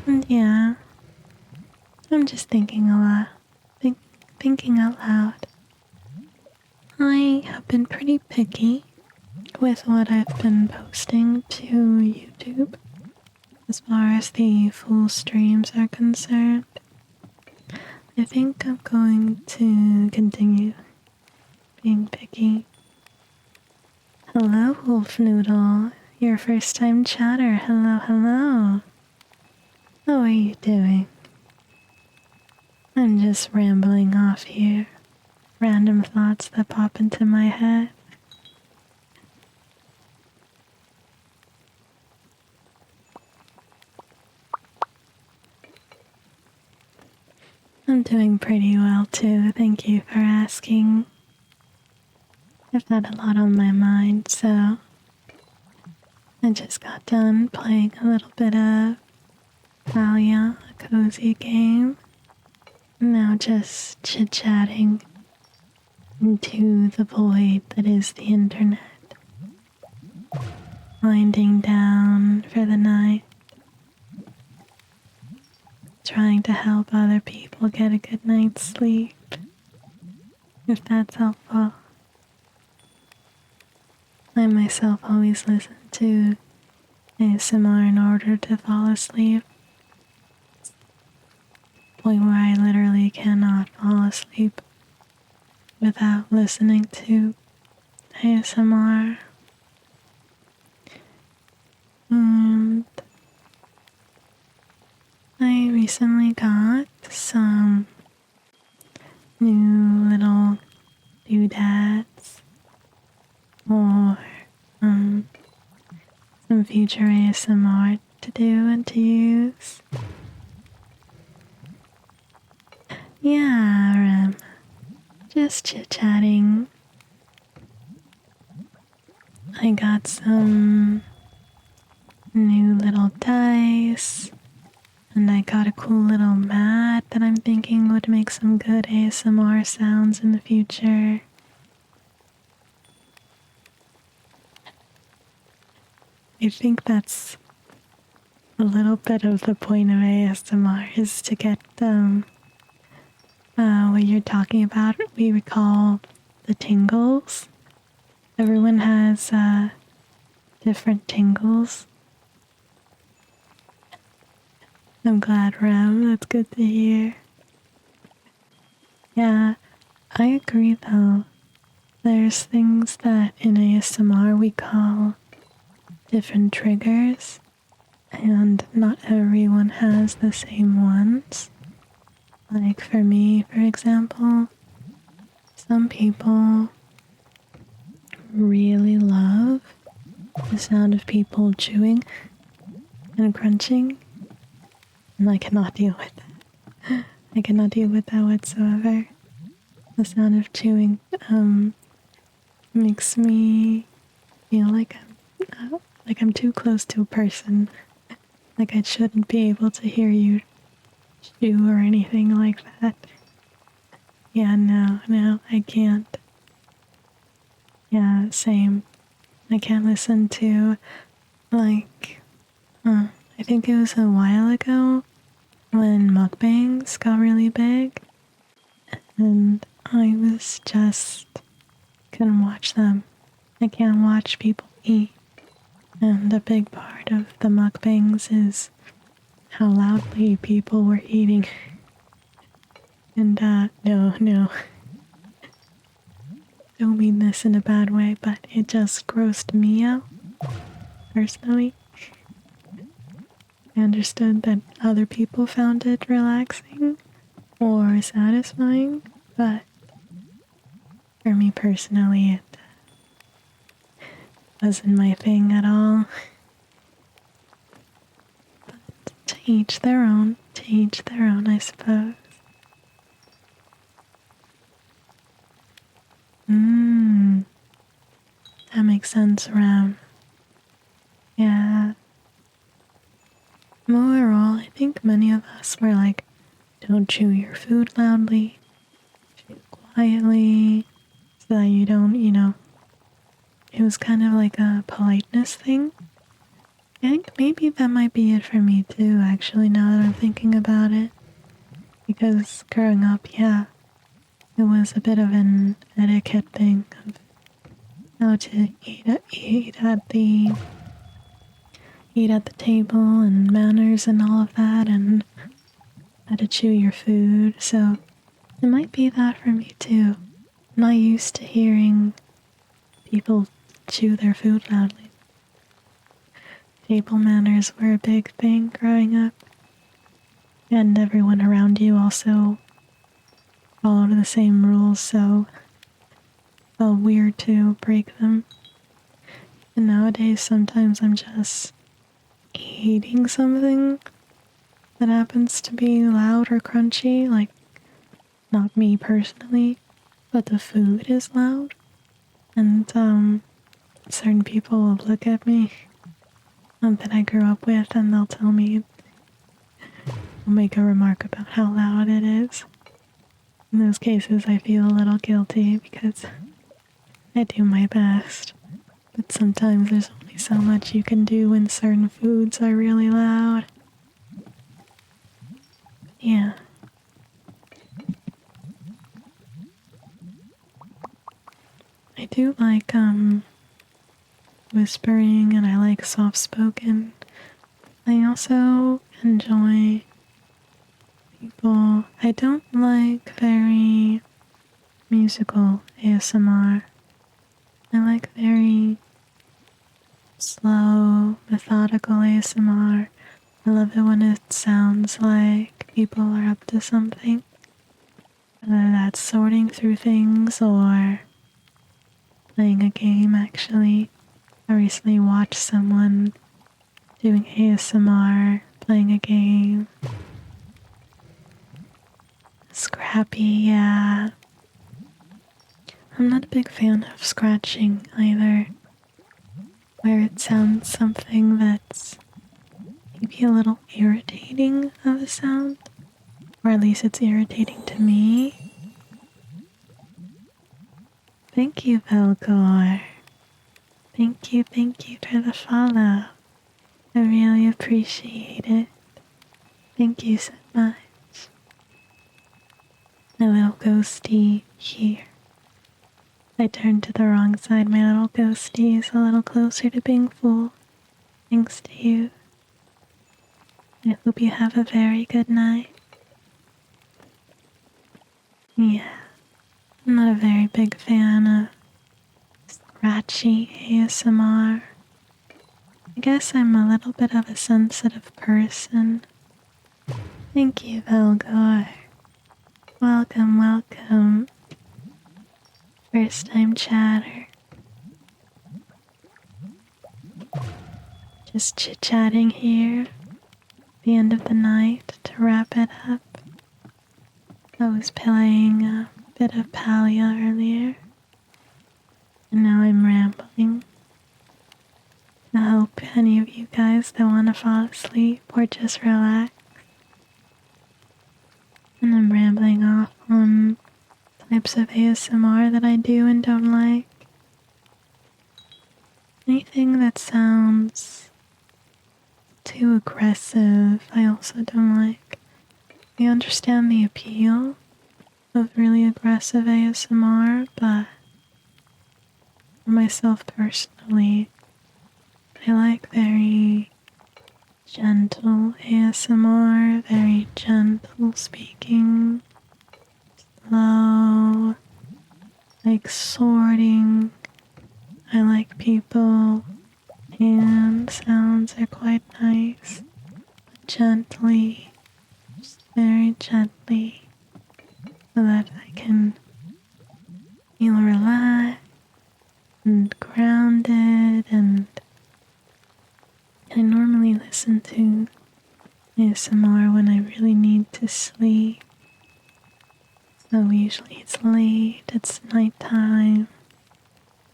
And yeah, I'm just thinking a lot, thinking out loud. I have been pretty picky with what I've been posting to YouTube as far as the full streams are concerned. I think I'm going to continue being picky. Hello, Wolf Noodle. Your first time chatter. Hello, hello. How are you doing? I'm just rambling off here. Random thoughts that pop into my head. I'm doing pretty well too, thank you for asking. I've had a lot on my mind, so I just got done playing a little bit of Palia, a cozy game. Now just chit-chatting into the void that is the internet. Winding down for the night. Trying to help other people get a good night's sleep. If that's helpful. I myself always listen to ASMR in order to fall asleep. Point where I literally cannot fall asleep without listening to ASMR. And I recently got some new little doodads or some future ASMR to do and to use. Yeah, just chit-chatting. I got some new little dice, and I got a cool little mat that I'm thinking would make some good ASMR sounds in the future. I think that's a little bit of the point of ASMR, is to get what you're talking about. We recall the tingles. Everyone has different tingles. I'm glad, Rem. That's good to hear. Yeah, I agree though. There's things that in ASMR we call different triggers, and not everyone has the same ones. Like for me, for example, some people really love the sound of people chewing and crunching, and I cannot deal with that. I cannot deal with that whatsoever. The sound of chewing makes me feel like I'm too close to a person. Like I shouldn't be able to hear you chew or anything like that. Yeah, no, I can't. Yeah, same. I can't listen to, like, I think it was a while ago when mukbangs got really big, and I was just couldn't watch them. I can't watch people eat, and a big part of the mukbangs is how loudly people were eating. And no. Don't mean this in a bad way, but it just grossed me out, personally. I understood that other people found it relaxing or satisfying, but for me personally, it wasn't my thing at all. But to each their own, I suppose. That makes sense, Ram. Yeah. Overall, I think many of us were like, don't chew your food loudly, chew quietly, so that you don't, it was kind of like a politeness thing. I think maybe that might be it for me too, actually, now that I'm thinking about it. Because growing up, yeah, it was a bit of an etiquette thing of how to eat at the table and manners and all of that, and how to chew your food. So it might be that for me too. I'm not used to hearing people chew their food loudly. Table manners were a big thing growing up, and everyone around you also followed the same rules, so it felt weird to break them. And nowadays, sometimes I'm just eating something that happens to be loud or crunchy, like not me personally, but the food is loud. And certain people will look at me that I grew up with and they'll tell me, will make a remark about how loud it is. In those cases, I feel a little guilty because I do my best. But sometimes there's only so much you can do when certain foods are really loud. Yeah. I do like, whispering and I like soft-spoken. I also enjoy people. I don't like very musical ASMR. I like very slow, methodical ASMR. I love it when it sounds like people are up to something. Whether that's sorting through things or playing a game, actually. I recently watched someone doing ASMR, playing a game. Scrappy, yeah. I'm not a big fan of scratching either, where it sounds something that's maybe a little irritating of a sound, or at least it's irritating to me. Thank you, Belgor. Thank you for the follow. I really appreciate it. Thank you so much. My little ghosty here. I turned to the wrong side. My little ghosty is a little closer to being full. Thanks to you. I hope you have a very good night. Yeah, I'm not a very big fan of scratchy ASMR. I guess I'm a little bit of a sensitive person. Thank you, Velgor. Welcome, welcome. First time chatter. Just chit-chatting here at the end of the night to wrap it up. I was playing a bit of Palia earlier, and now I'm rambling. I hope any of you guys that want to fall asleep or just relax. And I'm rambling off on types of ASMR that I do and don't like. Anything that sounds too aggressive, I also don't like. I understand the appeal of really aggressive ASMR, but for myself personally, I like very gentle ASMR, very gentle speaking, slow, like sorting. I like people. Hand sounds are quite nice, but gently, just very gently, so that I can feel relaxed and grounded. And I normally listen to ASMR when I really need to sleep. So usually it's late, it's nighttime,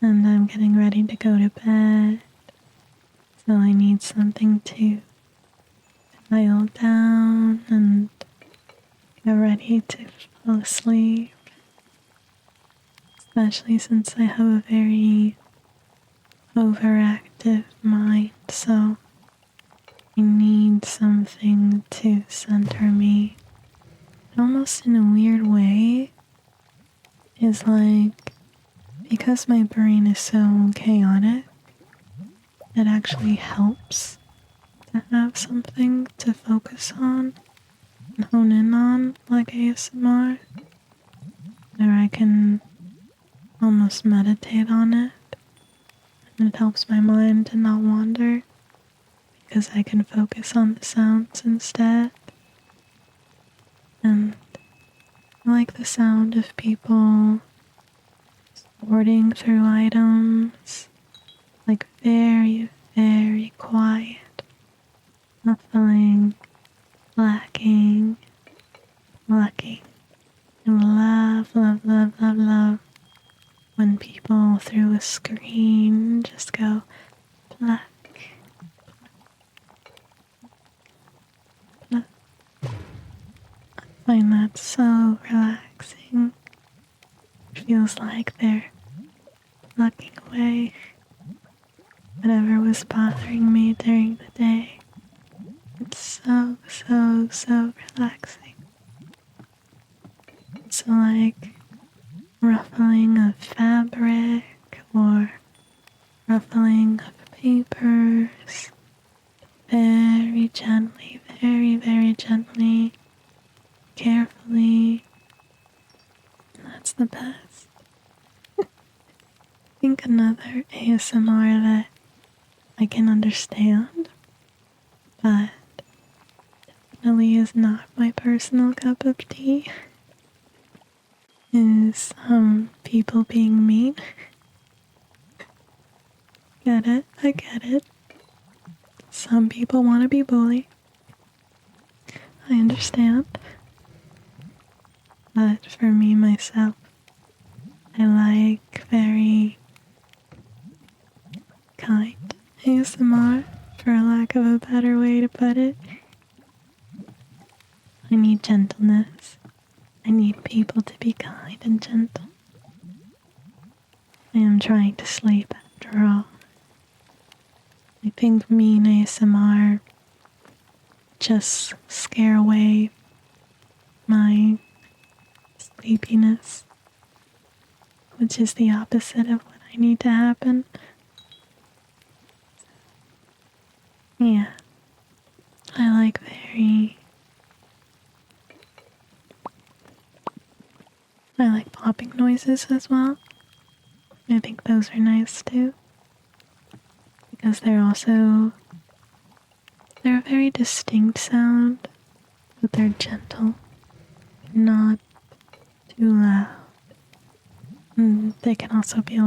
and I'm getting ready to go to bed. So I need something to dial down and get ready to fall asleep. Especially since I have a very overactive mind, so I need something to center me. Almost in a weird way, is like, because my brain is so chaotic, it actually helps to have something to focus on and hone in on, like ASMR, where I can almost meditate on it, and it helps my mind to not wander, because I can focus on the sounds instead. And I like the sound of people sorting through items, like very, very quiet, shuffling, lacking, and screen just go black, black. I find that so relaxing. It feels like they're plucking away whatever was bothering me during the day. It's so, so, so relaxing. It's like ruffling of fabric or ruffling of papers. Very gently, very, very gently, carefully. That's the best. I think another ASMR that I can understand, but definitely is not my personal cup of tea, is people being mean. Get it? I get it. Some people want to be bullied. I understand. But for me, myself, I like very kind ASMR, for lack of a better way to put it. I need gentleness. I need people to be kind and gentle. I am trying to sleep after all. I think mean ASMR just scare away my sleepiness, which is the opposite of what I need to happen. Yeah, I like popping noises as well. I think those are nice too, because they're a very distinct sound, but they're gentle, not too loud. And they can also be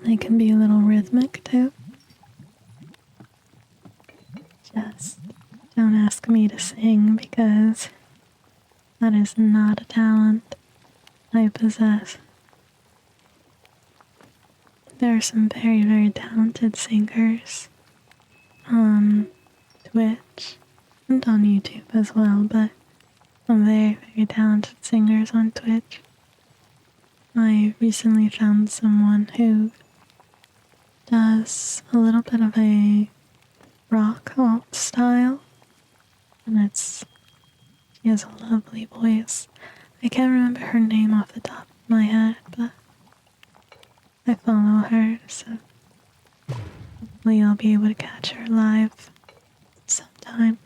they can be a little rhythmic too. Just don't ask me to sing because that is not a talent I possess. There are some very, very talented singers on Twitch and on YouTube as well, but some very, very talented singers on Twitch. I recently found someone who does a little bit of a rock alt style, and she has a lovely voice. I can't remember her name off the top of my head, but I follow her, so hopefully I'll be able to catch her live sometime.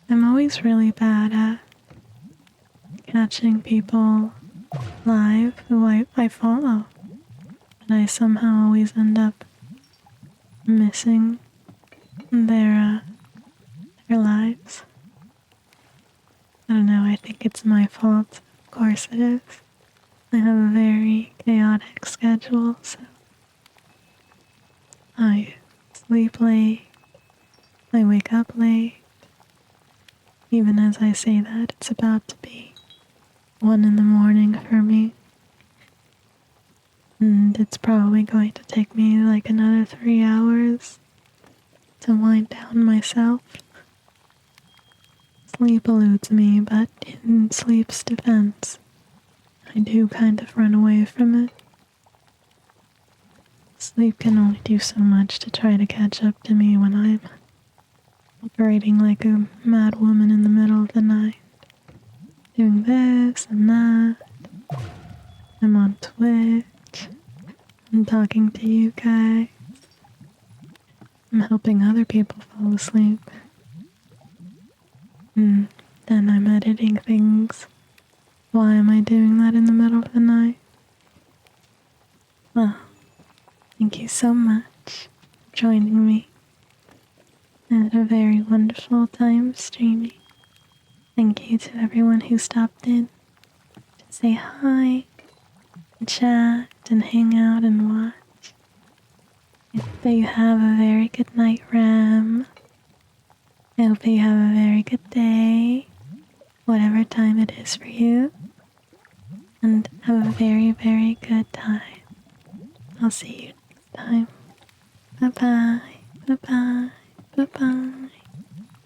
I'm always really bad at catching people live who I follow, but I somehow always end up missing their lives. I don't know, I think it's my fault. Of course it is. I have a very chaotic schedule, so I sleep late, I wake up late. Even as I say that, it's about to be 1 in the morning for me. And it's probably going to take me like another 3 hours to wind down myself. Sleep eludes me, but in sleep's defense, I do kind of run away from it. Sleep can only do so much to try to catch up to me when I'm operating like a mad woman in the middle of the night. Doing this and that. I'm on Twitch. I'm talking to you guys. I'm helping other people fall asleep. And then I'm editing things. Why am I doing that in the middle of the night? Well, thank you so much for joining me. I had a very wonderful time streaming. Thank you to everyone who stopped in to say hi, and chat, and hang out and watch. I hope that you have a very good night, Ram. I hope that you have a very good day. things for you. And have a very, very good time. I'll see you next time. Bye bye. Bye bye. Bye bye.